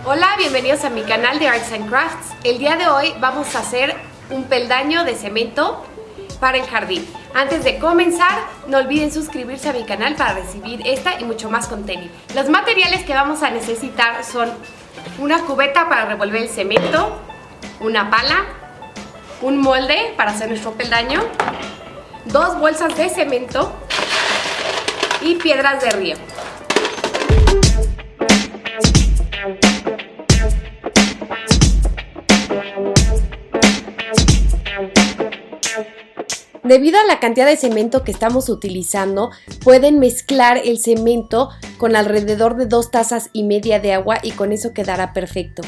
Hola, bienvenidos a mi canal de Arts and Crafts. El día de hoy vamos a hacer un peldaño de cemento para el jardín. Antes de comenzar, no olviden suscribirse a mi canal para recibir esta y mucho más contenido. Los materiales que vamos a necesitar son una cubeta para revolver el cemento, una pala, un molde para hacer nuestro peldaño, 2 bolsas de cemento y piedras de río. Debido a la cantidad de cemento que estamos utilizando, pueden mezclar el cemento con alrededor de 2 tazas y media de agua y con eso quedará perfecto.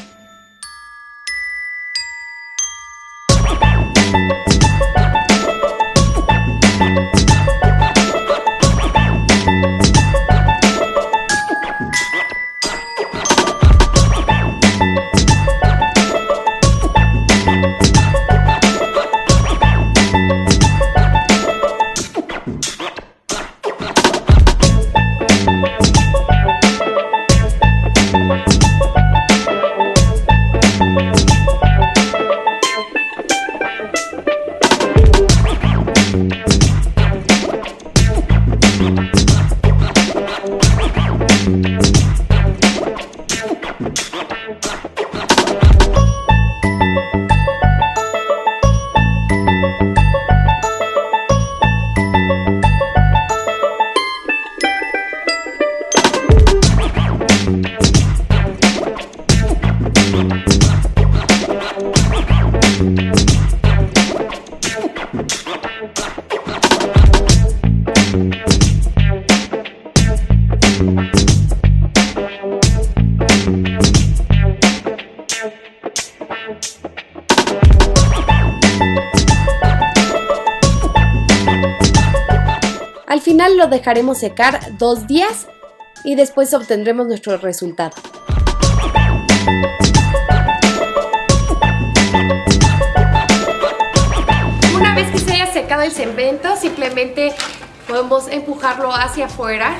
Al final lo dejaremos secar 2 días y después obtendremos nuestro resultado. Una vez que se haya secado el cemento, simplemente podemos empujarlo hacia afuera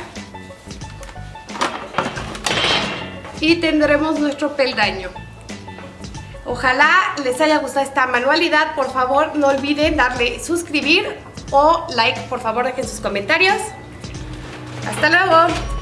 y tendremos nuestro peldaño. Ojalá les haya gustado esta manualidad. Por favor, no olviden darle suscribir o like. Por favor, dejen sus comentarios. ¡Hasta luego!